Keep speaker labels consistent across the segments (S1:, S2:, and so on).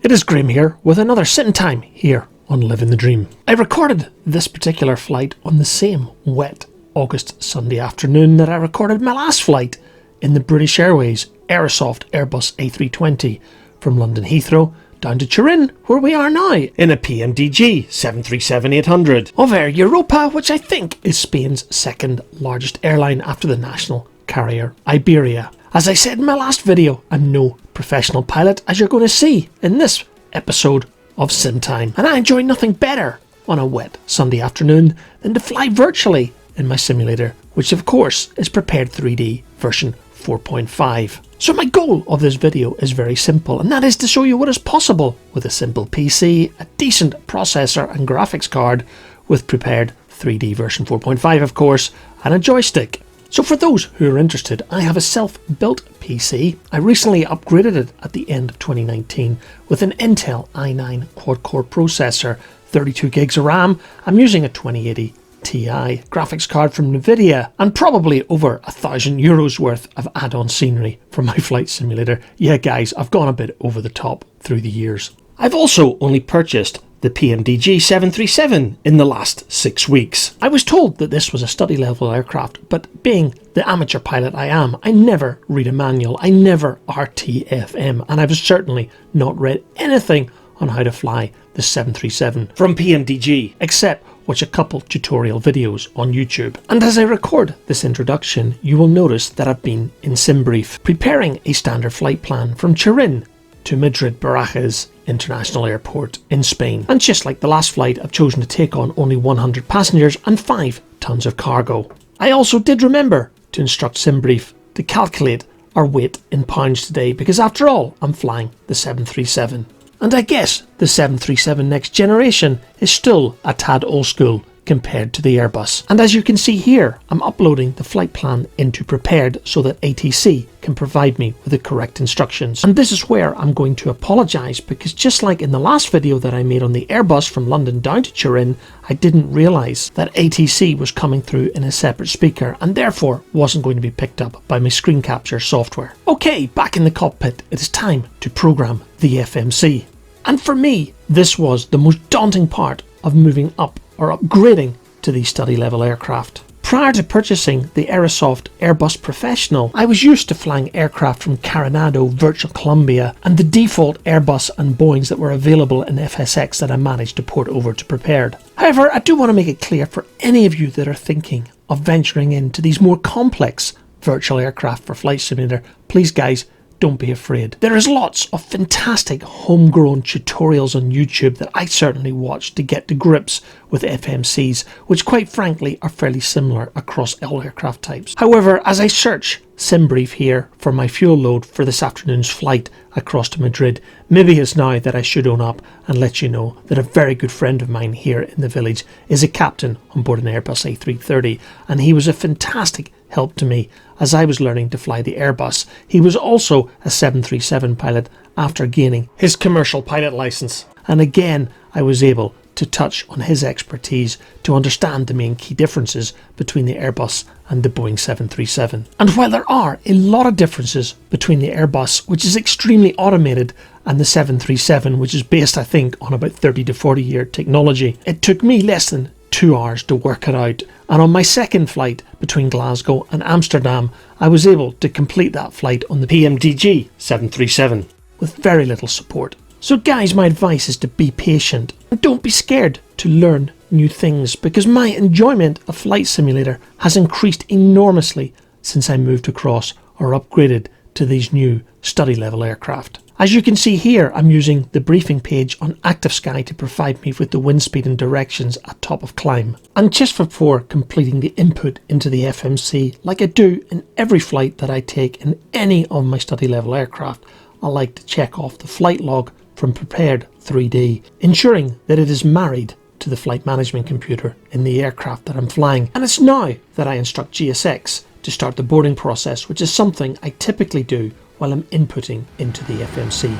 S1: It is Graham here with another sitting time here on Living the Dream. I recorded this particular flight on the same wet August Sunday afternoon that I recorded my last flight in the British Airways Aerosoft Airbus A320 from London Heathrow down to Turin, where we are now, in a PMDG 737-800 of Air Europa, which I think is Spain's second largest airline after the national carrier Iberia. As I said in my last video, I'm no professional pilot, as you're going to see in this episode of Sim Time, and I enjoy nothing better on a wet Sunday afternoon than to fly virtually in my simulator, which of course is Prepared 3D version 4.5. So my goal of this video is very simple, and that is to show you what is possible with a simple PC, a decent processor and graphics card with Prepared 3D version 4.5 of course, and a joystick. So for those who are interested, I have a self-built PC. I recently upgraded it at the end of 2019 with an Intel i9 quad-core processor, 32 gigs of RAM. I'm using a 2080 Ti graphics card from Nvidia and probably over €1,000 worth of add-on scenery from my flight simulator. Yeah guys, I've gone a bit over the top through the years. I've also only purchased the PMDG 737 in the last 6 weeks. I was told that this was a study level aircraft, but being the amateur pilot I am, I never read a manual, I never RTFM, and I've certainly not read anything on how to fly the 737 from PMDG, except watch a couple tutorial videos on YouTube. And as I record this introduction, you will notice that I've been in SimBrief, preparing a standard flight plan from Turin to Madrid Barajas International Airport in Spain. And just like the last flight, I've chosen to take on only 100 passengers and 5 tons of cargo. I also did remember to instruct SimBrief to calculate our weight in pounds today, because after all, I'm flying the 737. And I guess the 737 next generation is still a tad old school compared to the Airbus. And as you can see here, I'm uploading the flight plan into Prepared so that ATC can provide me with the correct instructions. And this is where I'm going to apologise, because just like in the last video that I made on the Airbus from London down to Turin, I didn't realise that ATC was coming through in a separate speaker and therefore wasn't going to be picked up by my screen capture software. Okay, back in the cockpit, it is time to program the FMC. And for me, this was the most daunting part of moving up or upgrading to these study level aircraft. Prior to purchasing the Aerosoft Airbus Professional, I was used to flying aircraft from Coronado, Virtual Columbia, and the default Airbus and Boeings that were available in FSX that I managed to port over to Prepared. However, I do want to make it clear for any of you that are thinking of venturing into these more complex virtual aircraft for Flight Simulator, please guys, don't be afraid. There is lots of fantastic homegrown tutorials on YouTube that I certainly watch to get to grips with FMCs, which quite frankly are fairly similar across all aircraft types. However, as I search SimBrief here for my fuel load for this afternoon's flight across to Madrid, maybe it's now that I should own up and let you know that a very good friend of mine here in the village is a captain on board an Airbus A330, and he was a fantastic help to me as I was learning to fly the Airbus. He was also a 737 pilot after gaining his commercial pilot license, and again I was able to touch on his expertise to understand the main key differences between the Airbus and the Boeing 737. And while there are a lot of differences between the Airbus, which is extremely automated, and the 737, which is based I think on about 30 to 40 year technology, it took me less than 2 hours to work it out, and on my second flight between Glasgow and Amsterdam I was able to complete that flight on the PMDG 737 with very little support. So guys, my advice is to be patient and don't be scared to learn new things, because my enjoyment of Flight Simulator has increased enormously since I moved across or upgraded to these new study level aircraft. As you can see here, I'm using the briefing page on ActiveSky to provide me with the wind speed and directions at top of climb. And just before completing the input into the FMC, like I do in every flight that I take in any of my study level aircraft, I like to check off the flight log from Prepared 3D, ensuring that it is married to the flight management computer in the aircraft that I'm flying. And it's now that I instruct GSX to start the boarding process, which is something I typically do while I'm inputting into the FMC.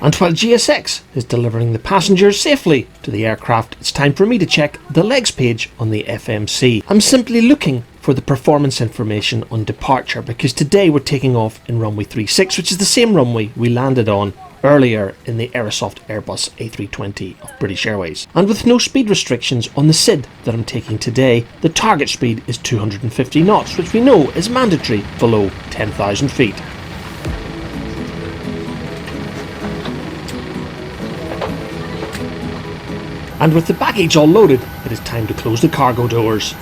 S1: And while GSX is delivering the passengers safely to the aircraft, it's time for me to check the legs page on the FMC. I'm simply looking for the performance information on departure because today we're taking off in runway 36, which is the same runway we landed on earlier in the Aerosoft Airbus A320 of British Airways. And with no speed restrictions on the SID that I'm taking today, the target speed is 250 knots, which we know is mandatory below 10,000 feet. And with the baggage all loaded, it is time to close the cargo doors.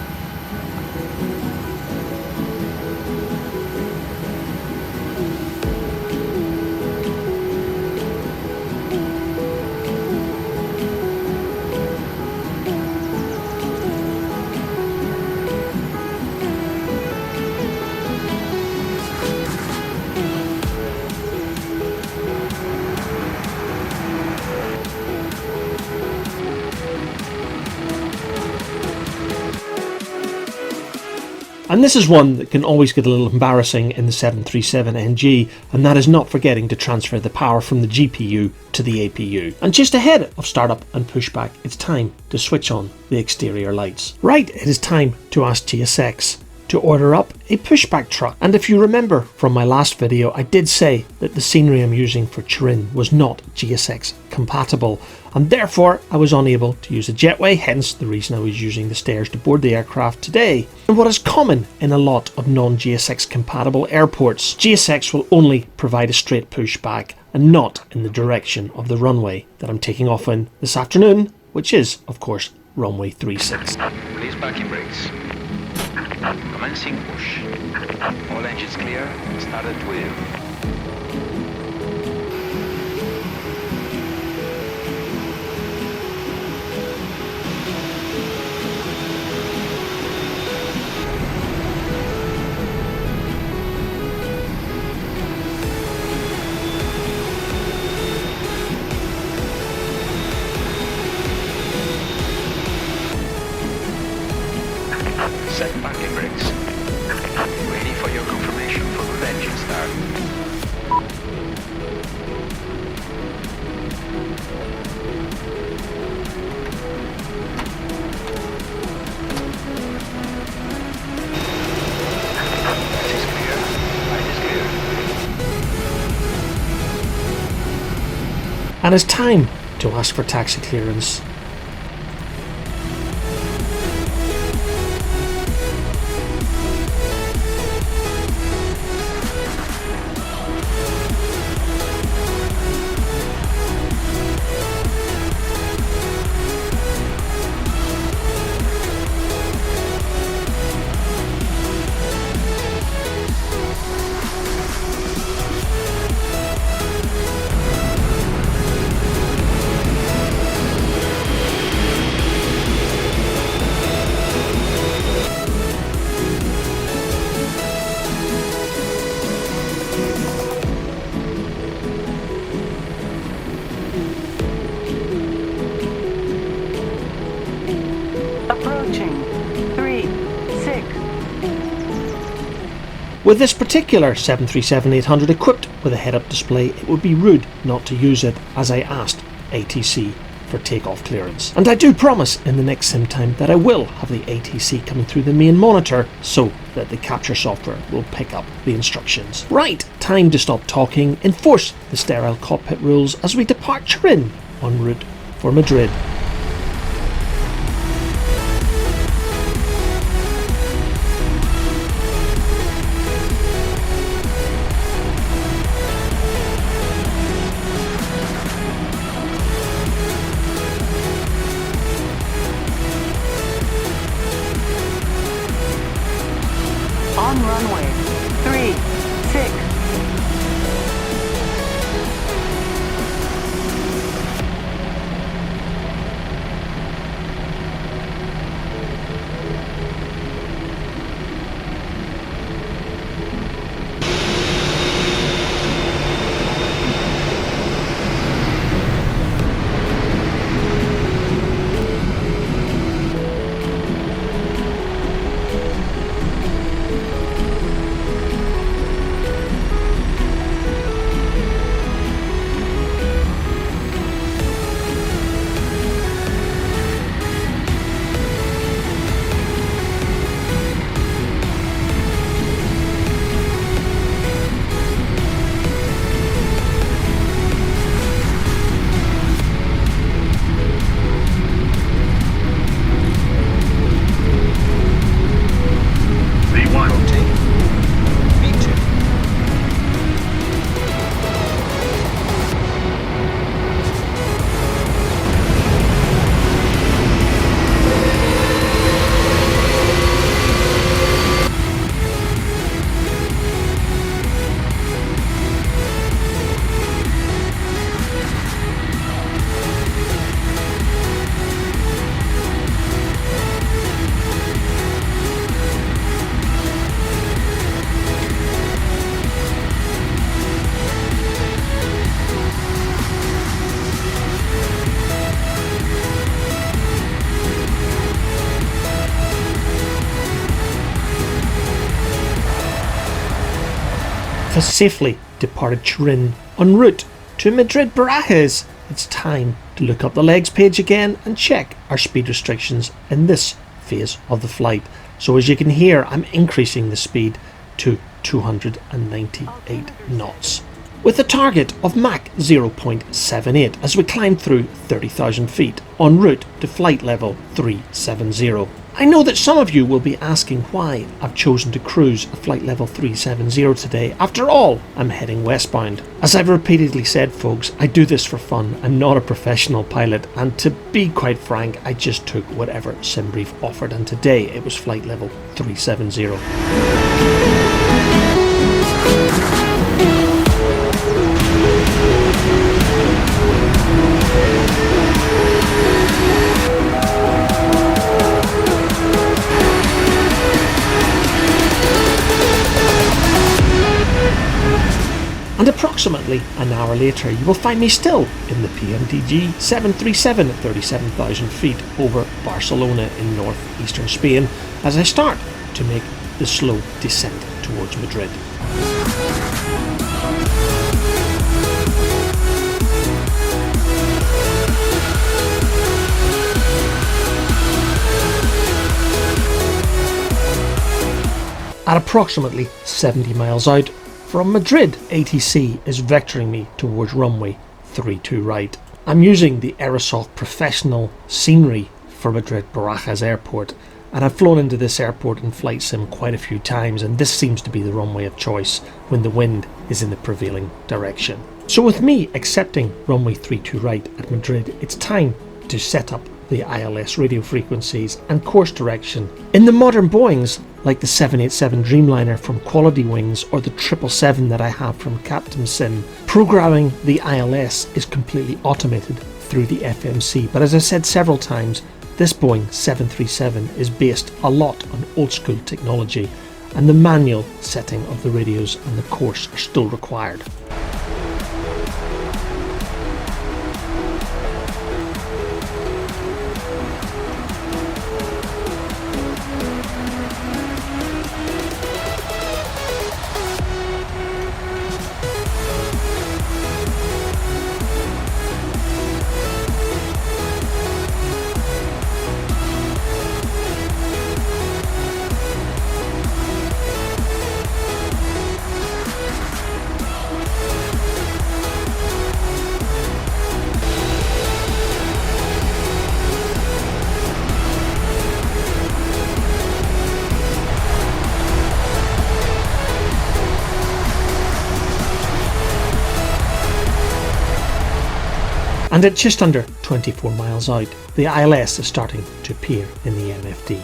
S1: And this is one that can always get a little embarrassing in the 737NG, and that is not forgetting to transfer the power from the GPU to the APU. And just ahead of startup and pushback, it's time to switch on the exterior lights. Right, it is time to ask GSX to order up a pushback truck. And if you remember from my last video, I did say that the scenery I'm using for Turin was not GSX compatible, and therefore I was unable to use a jetway, hence the reason I was using the stairs to board the aircraft today. And what is common in a lot of non-GSX compatible airports, GSX will only provide a straight pushback and not in the direction of the runway that I'm taking off in this afternoon, which is, of course, runway 36.
S2: Release parking brakes. Commencing push. All engines clear. Start at wheel. Set parking brakes. Ready for your confirmation for good engine start. That is clear. Light is clear.
S1: And it's time to ask for taxi clearance.
S3: Approaching 36.
S1: With this particular 737-800 equipped with a head-up display, it would be rude not to use it as I asked ATC for takeoff clearance. And I do promise in the next sim time that I will have the ATC coming through the main monitor so that the capture software will pick up the instructions. Right, time to stop talking, enforce the sterile cockpit rules as we depart Turin en route for Madrid.
S3: On runway 36.
S1: has safely departed Turin en route to Madrid Barajas. It's time to look up the legs page again and check our speed restrictions in this phase of the flight. So as you can hear, I'm increasing the speed to 298 knots, with a target of Mach 0.78 as we climb through 30,000 feet en route to flight level 370. I know that some of you will be asking why I've chosen to cruise at flight level 370 today. After all, I'm heading westbound. As I've repeatedly said, folks, I do this for fun. I'm not a professional pilot, and to be quite frank, I just took whatever SimBrief offered, and today it was flight level 370. And approximately an hour later, you will find me still in the PMDG 737 at 37,000 feet over Barcelona in northeastern Spain as I start to make the slow descent towards Madrid. At approximately 70 miles out from Madrid, ATC is vectoring me towards runway 32 right. I'm using the Aerosoft professional scenery for Madrid Barajas Airport, and I've flown into this airport in flight sim quite a few times, and this seems to be the runway of choice when the wind is in the prevailing direction. So with me accepting runway 32 right at Madrid, it's time to set up the ILS radio frequencies and course direction. In the modern Boeings, like the 787 Dreamliner from Quality Wings or the 777 that I have from Captain Sim, programming the ILS is completely automated through the FMC. But as I said several times, this Boeing 737 is based a lot on old school technology, and the manual setting of the radios and the course are still required. And at just under 24 miles out, the ILS is starting to appear in the MFD.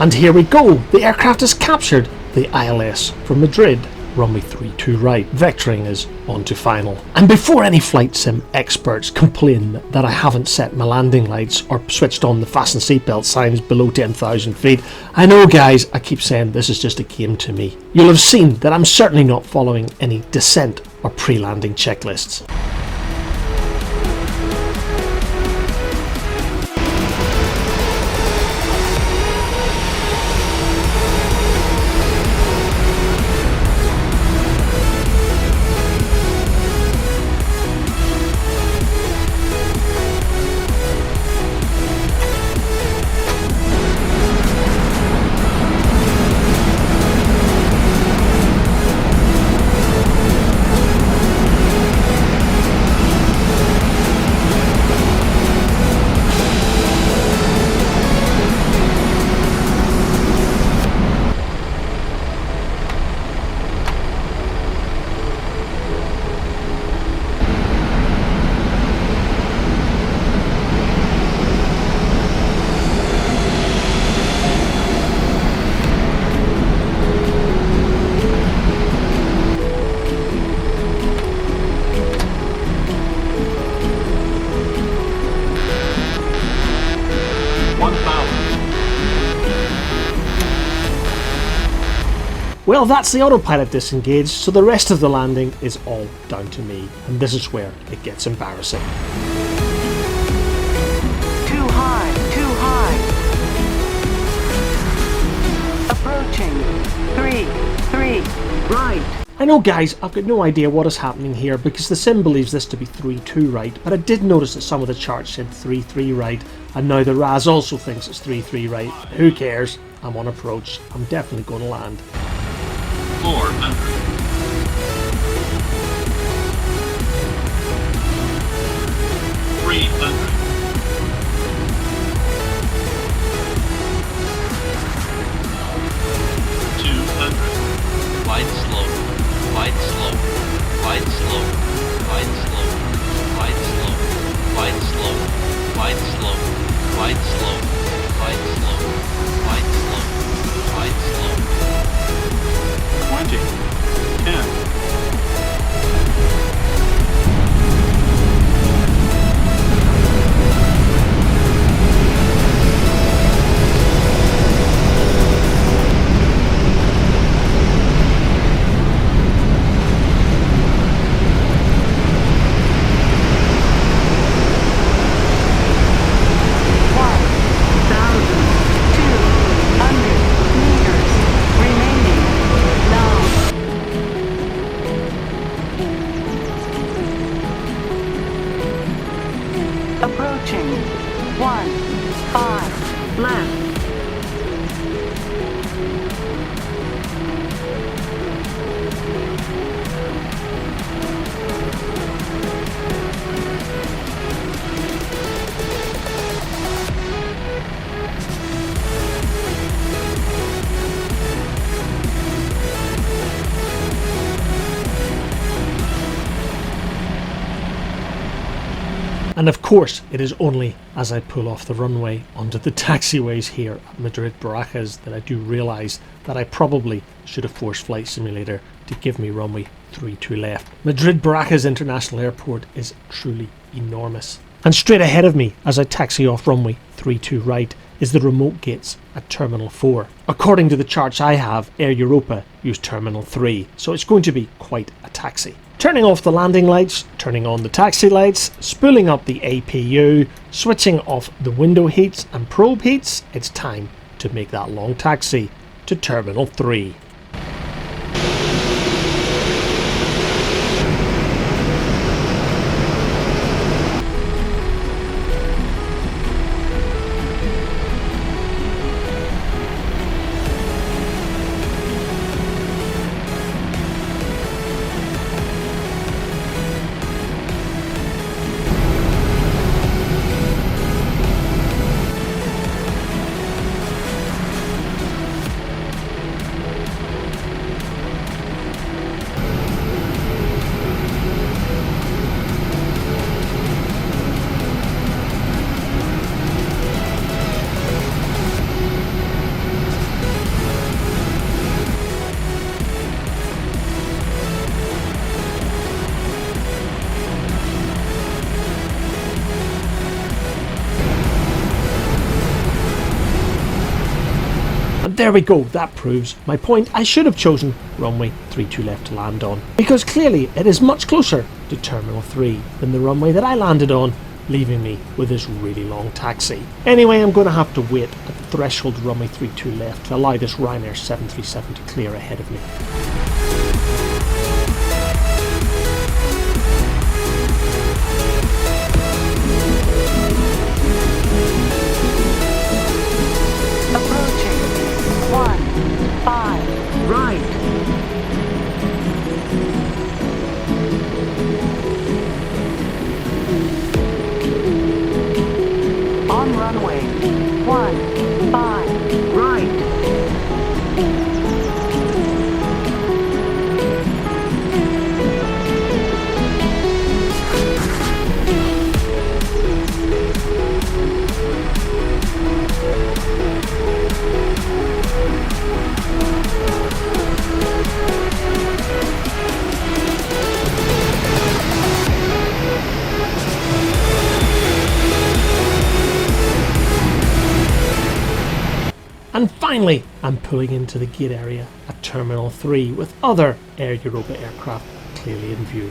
S1: And here we go, the aircraft has captured the ILS from Madrid. Runway 32 right, vectoring is on to final. And before any flight sim experts complain that I haven't set my landing lights or switched on the fasten seatbelt signs below 10,000 feet, I know guys, I keep saying this is just a game to me. You'll have seen that I'm certainly not following any descent or pre-landing checklists. Well, that's the autopilot disengaged, so the rest of the landing is all down to me, and this is where it gets embarrassing.
S3: Too high, too high. Approaching. 3, right.
S1: I know, guys, I've got no idea what is happening here because the sim believes this to be 3-2 right, but I did notice that some of the charts said 3-3 right, and now the RAS also thinks it's 3-3 right. Who cares? I'm on approach. I'm definitely going to land.
S4: 400. 300. 200.
S5: Wide slope, wide slope, wide slope, wide slope, wide slope, wide slope, wide slope, wide slope, wide slope, wide slope, wide slope.
S4: 20. 10.
S3: 5 left.
S1: And of course, it is only as I pull off the runway onto the taxiways here at Madrid Barajas that I do realise that I probably should have forced Flight Simulator to give me runway 32 left. Madrid Barajas International Airport is truly enormous. And straight ahead of me, as I taxi off runway 32 right, is the remote gates at Terminal 4. According to the charts I have, Air Europa used Terminal 3, so it's going to be quite a taxi. Turning off the landing lights, turning on the taxi lights, spooling up the APU, switching off the window heats and probe heats, it's time to make that long taxi to Terminal 3. There we go, that proves my point. I should have chosen runway 32 left to land on, because clearly it is much closer to Terminal 3 than the runway that I landed on, leaving me with this really long taxi. Anyway, I'm going to have to wait at the threshold runway 32 left to allow this Ryanair 737 to clear ahead of me. finally I'm pulling into the gate area at Terminal 3 with other Air Europa aircraft clearly in view.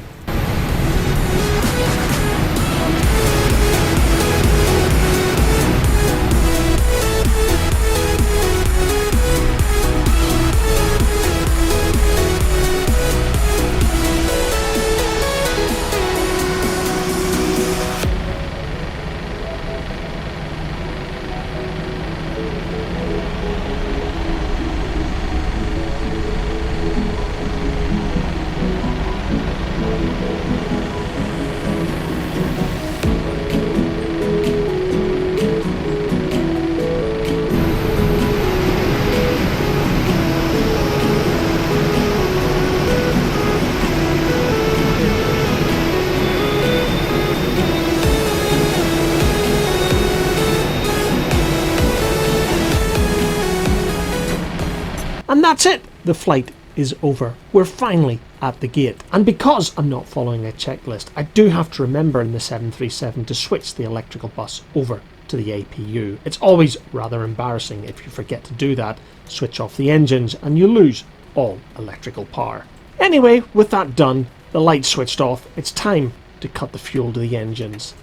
S1: And that's it! The flight is over. We're finally at the gate. And because I'm not following a checklist, I do have to remember in the 737 to switch the electrical bus over to the APU. It's always rather embarrassing if you forget to do that, switch off the engines, and you lose all electrical power. Anyway, with that done, the lights switched off, it's time to cut the fuel to the engines.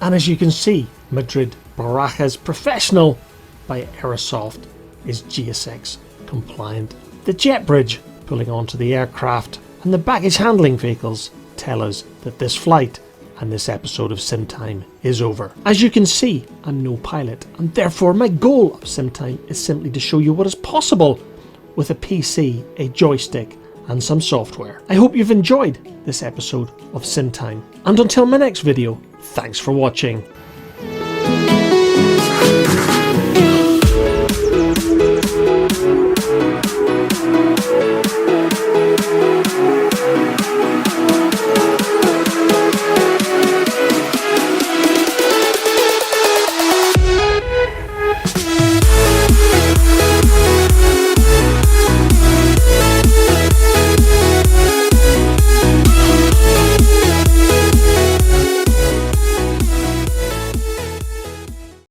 S1: And as you can see, Madrid Barajas Professional by Aerosoft is GSX compliant. The jet bridge pulling onto the aircraft and the baggage handling vehicles tell us that this flight and this episode of SimTime is over. As you can see, I'm no pilot, and therefore my goal of SimTime is simply to show you what is possible with a PC, a joystick and some software. I hope you've enjoyed this episode of SimTime, and until my next video, thanks for watching.